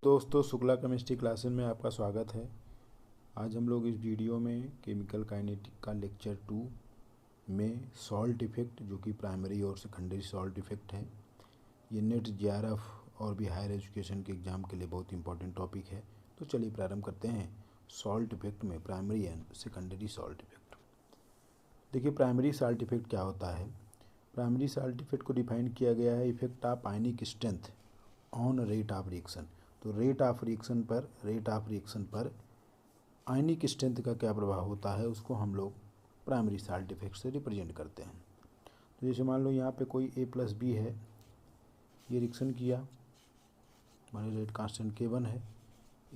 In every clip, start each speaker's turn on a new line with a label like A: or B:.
A: दोस्तों, Shukla chemistry classes में आपका स्वागत है। आज हम लोग इस वीडियो में केमिकल काइनेटिक का लेक्चर 2 में सॉल्ट इफ़ेक्ट, जो कि प्राइमरी और सेकेंडरी सॉल्ट इफ़ेक्ट है, ये नेट जेआरएफ और भी हायर एजुकेशन के एग्ज़ाम के लिए बहुत इंपॉर्टेंट टॉपिक है। तो चलिए प्रारंभ करते हैं सॉल्ट इफ़ेक्ट में primary and secondary salt effect. देखिए, प्राइमरी सॉल्ट इफ़ेक्ट क्या होता है। प्राइमरी सॉल्ट इफ़ेक्ट को डिफाइन किया गया है effect of ionic strength on rate of reaction. तो रेट ऑफ रिएक्शन पर आयनिक स्ट्रेंथ का क्या प्रभाव होता है, उसको हम लोग प्राइमरी सॉल्ट इफेक्ट से रिप्रेजेंट करते हैं। तो जैसे मान लो यहाँ पे कोई A+B है, ये रिएक्शन किया, हमारे रेट कांस्टेंट K1 है,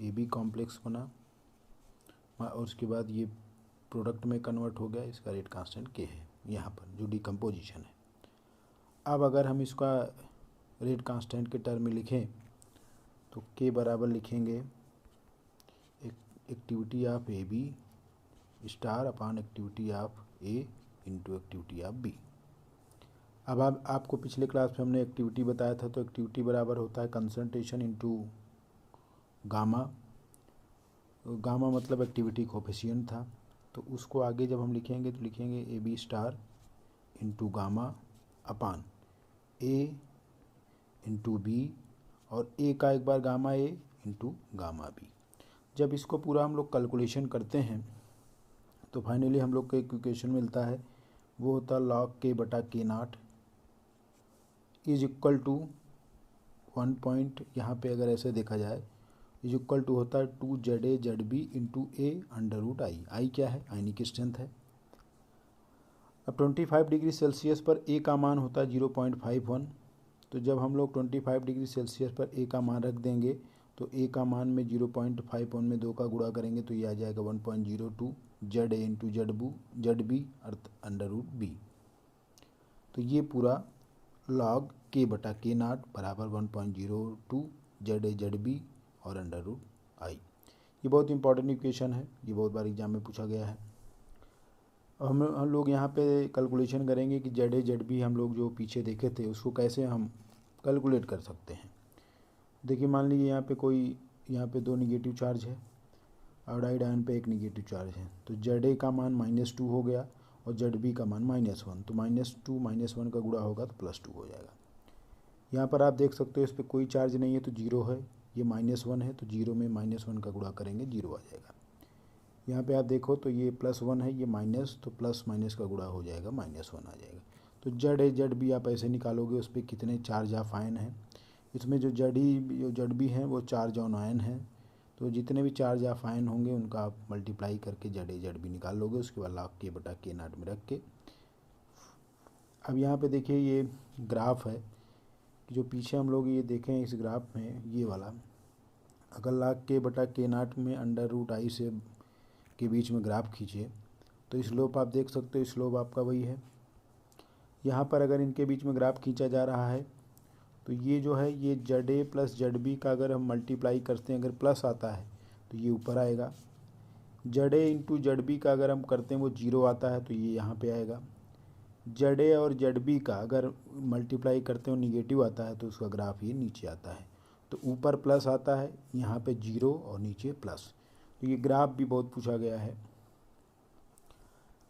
A: AB कॉम्प्लेक्स बना और उसके बाद ये प्रोडक्ट में कन्वर्ट हो गया, इसका रेट कांस्टेंट K है यहाँ पर जो डिकम्पोजिशन है। अब अगर हम इसका रेट कांस्टेंट के टर्म में लिखें तो K बराबर लिखेंगे activity of AB star upon activity of A into activity of B। अब आपको पिछले क्लास में हमने एक्टिविटी बताया था, तो एक्टिविटी बराबर होता है कंसंट्रेशन इंटू गामा। गामा मतलब एक्टिविटी कोफिशिएंट था, तो उसको आगे जब हम लिखेंगे तो लिखेंगे AB star into gamma upon A into B, और A का एक बार gamma A into gamma B। जब इसको पूरा हम लोग कैलकुलेशन करते हैं तो फाइनली हम लोग को एक इक्वेशन मिलता है, वो होता है log K बटा K0 is equal to 1 point, यहाँ पे अगर ऐसे देखा जाए इज इक्वल टू होता है 2ZA ZB into A under root I. I क्या है? आयनिक स्ट्रेंथ है। अब 25 डिग्री सेल्सियस पर A का मान होता है 0.51। तो जब हम लोग 25 डिग्री सेल्सियस पर A का मान रख देंगे तो A का मान में 0.51 में 2 का गुणा करेंगे तो ये आ जाएगा 1.02 ZA इंटू ZB अर्थ अंडर रूट B। तो ये पूरा log K बटा K0 बराबर 1.02 ZA ZB और अंडर रूट आई। ये बहुत इंपॉर्टेंट इक्वेशन है, ये बहुत बार एग्जाम में पूछा गया है। अब हम लोग यहाँ पे कैलकुलेशन करेंगे कि ZA ZB हम लोग जो पीछे देखे थे उसको कैसे हम कैलकुलेट कर सकते हैं। देखिए, मान लीजिए यहाँ पे 2 निगेटिव चार्ज है, आयोडाइड आयन पे 1 निगेटिव चार्ज है, तो ZA का मान -2 हो गया और ZB का मान -1। तो -2 -1 का गुणा होगा तो +2 हो जाएगा। यहाँ पर आप देख सकते हो इस पर कोई चार्ज नहीं है तो 0 है, ये -1 है तो 0 में -1 का गुणा करेंगे 0 आ जाएगा। यहाँ पे आप देखो तो ये +1 है, ये माइनस, तो प्लस माइनस का गुणा हो जाएगा -1 आ जाएगा। तो ZA ZB आप ऐसे निकालोगे, उस पर कितने चार्ज ऑफ आयन है। इसमें जो ZB हैं वो चार्ज ऑन आयन है, तो जितने भी चार्ज ऑफ आयन होंगे उनका आप मल्टीप्लाई करके ZA ZB निकाल लोगे। उसके बाद log K बटा K0 में रख के, अब यहाँ पे देखिए ये ग्राफ है कि जो पीछे हम लोग ये देखें इस ग्राफ में, ये वाला अगर log K बटा K0 में अंडर रूट आई से के बीच में ग्राफ खींचिए तो स्लोप आप देख सकते हो, स्लोप आपका वही है। यहाँ पर अगर इनके बीच में ग्राफ खींचा जा रहा है तो ये जो है ये ZA प्लस ZB का अगर हम मल्टीप्लाई करते हैं, अगर प्लस आता है तो ये ऊपर आएगा। ZA इंटू ZB का अगर हम करते हैं वो 0 आता है तो ये यहाँ पे आएगा। ZA और ZB का अगर मल्टीप्लाई करते हैं निगेटिव आता है तो उसका ग्राफ ये नीचे आता है। तो ऊपर प्लस आता है, यहाँ पे 0 और नीचे प्लस। तो ये ग्राफ भी बहुत पूछा गया है।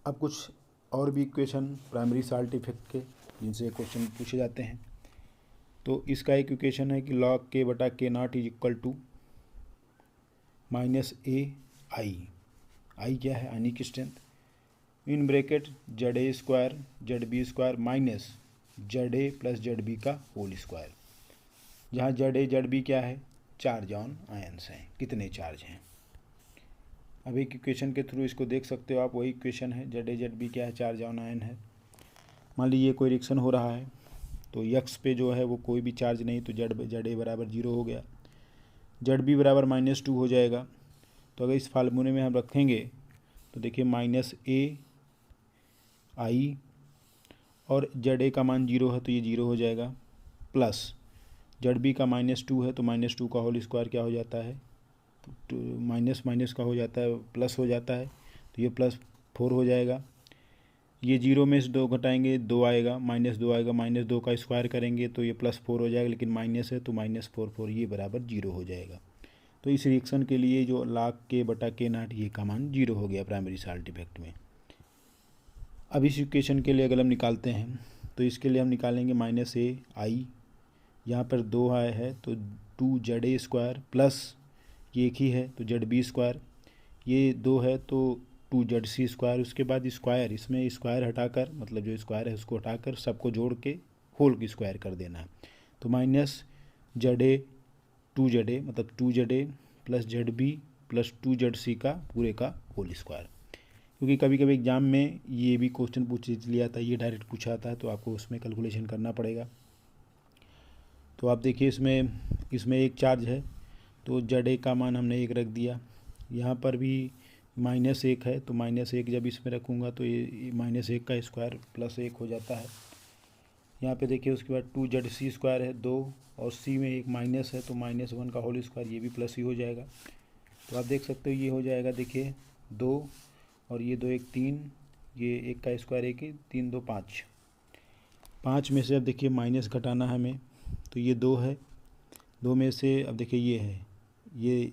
A: अब कुछ और भी इक्वेशन प्राइमरी सॉल्ट इफेक्ट के जिनसे क्वेश्चन पूछे जाते हैं। तो इसका एक इक्वेशन है कि log K बटा K0 is equal to -AI। I क्या है? Ionic strength. In bracket ZA square ZB square minus ZA plus ZB का होल स्क्वायर, जहाँ ZA ZB क्या है? चार्ज ऑन आयन्स हैं, कितने चार्ज हैं। अब एक इक्वेशन के थ्रू इसको देख सकते हो आप, वही इक्वेशन है। ZA ZB क्या है? चार्ज ऑन आयन है। मान लीजिए कोई रिएक्शन हो रहा है तो X पे जो है वो कोई भी चार्ज नहीं, तो ZA बराबर 0 हो गया, ZB बराबर -2 हो जाएगा। तो अगर इस फार्मूले में हम रखेंगे तो देखिए -AI और ZA का मान 0 है तो ये 0 हो जाएगा, प्लस ZB का -2 है तो -2 का होल स्क्वायर क्या हो जाता है? माइनस माइनस का हो जाता है, प्लस हो जाता है, तो ये +4 हो जाएगा। ये 0 में से 2 घटाएंगे 2 आएगा, -2 आएगा, -2 का स्क्वायर करेंगे तो ये +4 हो जाएगा, लेकिन माइनस है तो -4 ये बराबर 0 हो जाएगा। तो इस रिएक्शन के लिए जो log K/K0 ये का मान 0 हो गया प्राइमरी साल्ट इफेक्ट में। अब इस इक्वेशन के लिए अगर हम निकालते हैं तो इसके लिए हम निकालेंगे -ai, यहाँ पर 2 आया है तो 2ZA² प्लस ये एक ही है तो ZB², ये 2 है तो 2ZC², उसके बाद स्क्वायर, इसमें स्क्वायर हटाकर मतलब जो स्क्वायर है उसको हटाकर सबको जोड़ के होल की स्क्वायर कर देना है। तो -ZA 2ZA मतलब 2ZA plus ZB plus 2ZC का पूरे का होल स्क्वायर। क्योंकि कभी कभी एग्जाम में ये भी क्वेश्चन पूछ लिया था, ये डायरेक्ट पूछा था तो आपको उसमें कैलकुलेशन करना पड़ेगा। तो आप देखिए इसमें एक चार्ज है तो ZA का मान हमने 1 रख दिया, यहाँ पर भी -1 है तो -1 जब इसमें रखूँगा तो ये -1 का स्क्वायर +1 हो जाता है। यहाँ पे देखिए उसके बाद 2ZC² है 2 और C में एक माइनस है तो -1 का होल स्क्वायर, ये भी प्लस ही हो जाएगा। तो आप देख सकते हो ये हो जाएगा, देखिए 2 और ये 2 1 3, ये 1 का स्क्वायर 1 3 2 5, 5 में से अब देखिए माइनस घटाना है हमें तो ये 2 है, 2 में से अब देखिए ये है ये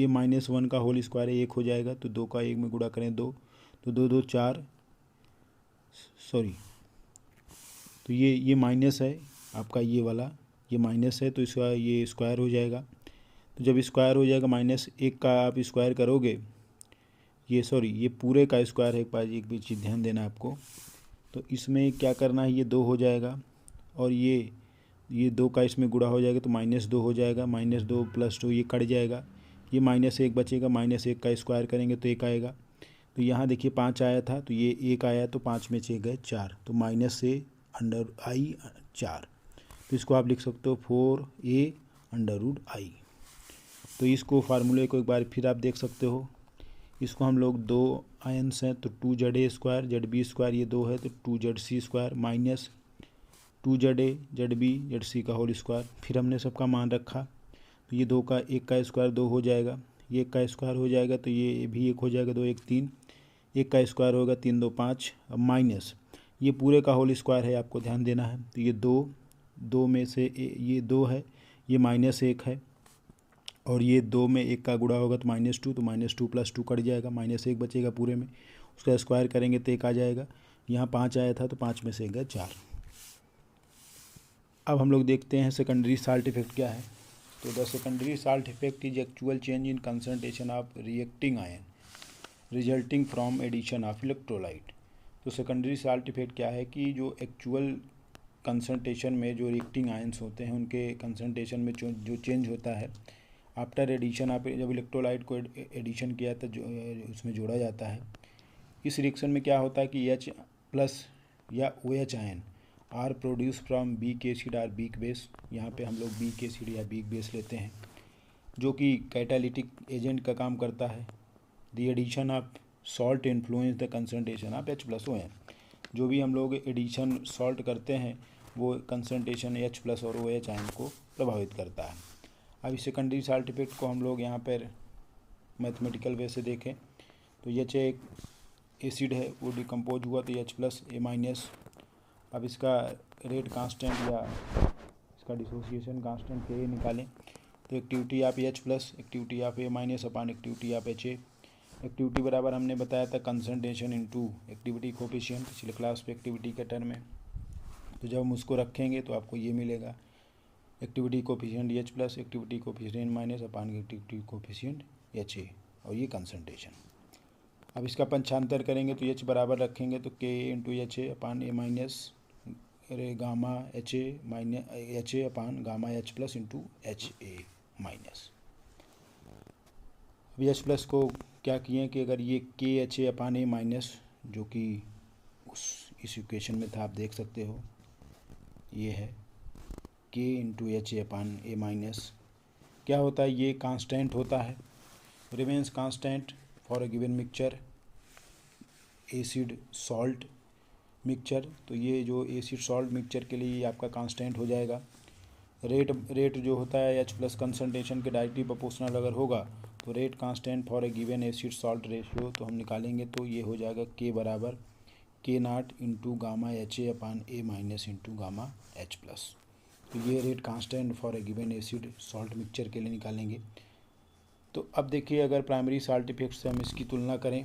A: -1 का होल स्क्वायर है 1 हो जाएगा तो 2 का 1 में गुणा करें 2 तो 2 2 4, सॉरी तो ये माइनस है आपका, ये वाला ये माइनस है तो इसका ये स्क्वायर हो जाएगा। तो जब स्क्वायर हो जाएगा -1 का आप स्क्वायर करोगे, ये पूरे का स्क्वायर है, एक भी चीज़ ध्यान देना आपको। तो इसमें क्या करना है, ये 2 हो जाएगा और ये 2 का इसमें गुणा हो जाएगा तो -2 हो जाएगा, -2 + 2 ये कट जाएगा, ये -1 बचेगा, -1 का स्क्वायर करेंगे तो 1 आएगा। तो यहाँ देखिए 5 आया था तो ये 1 आया तो 5 में 6 गए 4, तो -a/i 4, तो इसको आप लिख सकते हो 4a/i। तो इसको फार्मूले को एक बार फिर आप देख सकते हो, इसको हम लोग 2 आयंस हैं तो 2ZA² ZB² ये 2 है तो 2ZC² minus 2ZA ZB ZC का होल स्क्वायर, फिर हमने सबका मान रखा तो ये 2 का 1 का स्क्वायर 2 हो जाएगा, ये 1 का स्क्वायर हो जाएगा तो ये भी 1 हो जाएगा, 2 1 3, 1 का स्क्वायर होगा 3 2 5, अब माइनस ये पूरे का होल स्क्वायर है, आपको ध्यान देना है। तो ये 2 में से ये 2 है, ये -1 है और ये 2 में 1 का गुणा होगा तो -2, तो -2 + 2 कट जाएगा, -1 बचेगा पूरे में, उसका स्क्वायर करेंगे तो 1 आ जाएगा। यहाँ 5 आया था तो 5 में से गए 4। अब हम लोग देखते हैं सेकेंडरी साल्ट इफेक्ट क्या है। तो the secondary salt effect is actual change in concentration of reacting ion resulting from addition of electrolyte. तो सेकेंडरी साल्ट इफेक्ट क्या है कि जो एक्चुअल कंसंट्रेशन में जो रिएक्टिंग आयंस होते हैं उनके कंसंट्रेशन में जो चेंज होता है आफ्टर एडिशन आप जब इलेक्ट्रोलाइट को एडिशन किया तो जो उसमें जोड़ा जाता है। इस रिएक्शन में क्या होता है कि H+ या OH ion are produce from weak acid are weak base, यहाँ पे हम लोग वीक एसिड या वीक बेस लेते हैं जो कि कैटालिटिक एजेंट का काम करता है। The addition of salt influence the concentration of H+OH, जो भी हम लोग एडिशन सॉल्ट करते हैं वो कंसंट्रेशन H+ और OH आयन को प्रभावित करता है। अब इस सेकेंडरी साल्ट इफेक्ट को हम लोग यहाँ पर मैथमेटिकल वे से देखें तो H एक एसिड है वो डिकम्पोज हुआ तो H+ A-, अब इसका रेट कांस्टेंट या इसका डिसोसिएशन कांस्टेंट Ka निकालें तो activity of H+ activity of A- upon activity of Ha। Activity बराबर हमने बताया था कंसंट्रेशन इनटू एक्टिविटी कोफिशिएंट, पिछले क्लास पे एक्टिविटी के टर्म में। तो जब हम उसको रखेंगे तो आपको ये मिलेगा activity coefficient H+ activity coefficient - अपान एक्टिविटी कोफिशिएंट Ha, और ये कंसंट्रेशन। अब इसका पंचांतर करेंगे तो H बराबर रखेंगे तो K × Ha upon A- gamma Ha upon gamma H+ into Ha-। अब H+ को क्या किए कि अगर ये KHA अपान A- जो कि इस इक्वेशन में था आप देख सकते हो, ये है K × Ha अपान A-, क्या होता है ये कांस्टेंट होता है, remains constant for a given mixture acid salt mixture. तो ये जो एसिड सॉल्ट मिक्सचर के लिए आपका कांस्टेंट हो जाएगा। रेट जो होता है H+ कंसंट्रेशन के डायरेक्टली प्रोपोर्शनल अगर होगा तो rate constant for a given acid salt ratio तो हम निकालेंगे तो ये हो जाएगा K बराबर के not into gamma H A upon A minus into gamma H plus. तो ये rate constant for a given acid salt mixture के लिए निकालेंगे। तो अब देखिए, अगर प्राइमरी साल्ट इफेक्ट से हम इसकी तुलना करें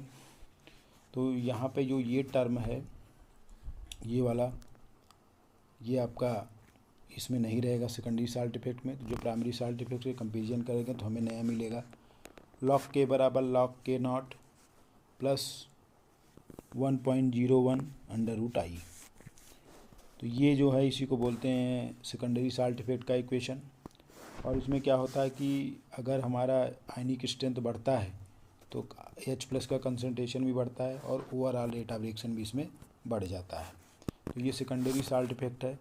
A: तो यहाँ पे जो ये टर्म है ये वाला, ये आपका इसमें नहीं रहेगा सेकेंडरी साल्ट इफेक्ट में। तो जो प्राइमरी साल्ट इफेक्ट से कंपेरिजन करेंगे तो हमें नया मिलेगा लॉग के बराबर लॉग के not plus 1.01 under root I. तो ये जो है इसी को बोलते हैं सेकेंडरी साल्ट इफेक्ट का इक्वेशन। और इसमें क्या होता है कि अगर हमारा आयनिक स्ट्रेंथ बढ़ता है तो H प्लस का कंसनट्रेशन भी बढ़ता है और ओवरऑल रेट ऑफ रिएक्शन भी इसमें बढ़ जाता है। तो ये सेकेंडरी साल्ट इफेक्ट है।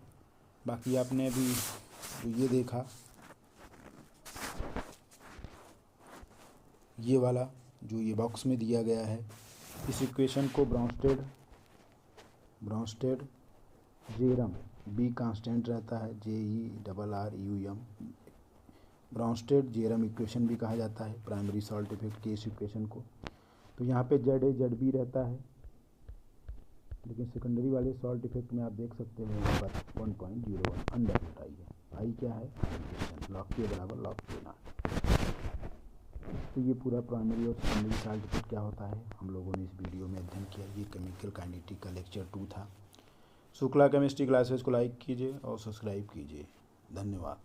A: बाकी आपने अभी जो ये देखा, ये वाला जो ये बॉक्स में दिया गया है, इस इक्वेशन को ब्रांस्टेड जेरम, बी कांस्टेंट रहता है, JERRUM, ब्रांस्टेड जेरम इक्वेशन भी कहा जाता है प्राइमरी सॉल्ट इफेक्ट की इस इक्वेशन को। तो यहाँ पे ZA/ZB रहता है, लेकिन सेकेंडरी वाले सॉल्ट इफेक्ट में आप देख सकते हैं यहाँ पर 1.01 अंडर रूट आई है। आई क्या है? लॉग के बराबर लॉग के नॉट। तो ये पूरा प्राइमरी और सेकेंडरी साल्ट इफेक्ट क्या होता है हम लोगों ने इस वीडियो में अध्ययन किया। ये केमिकल काइनेटिक का लेक्चर 2 था। शुक्ला केमिस्ट्री क्लासेस को लाइक कीजिए और सब्सक्राइब कीजिए। धन्यवाद।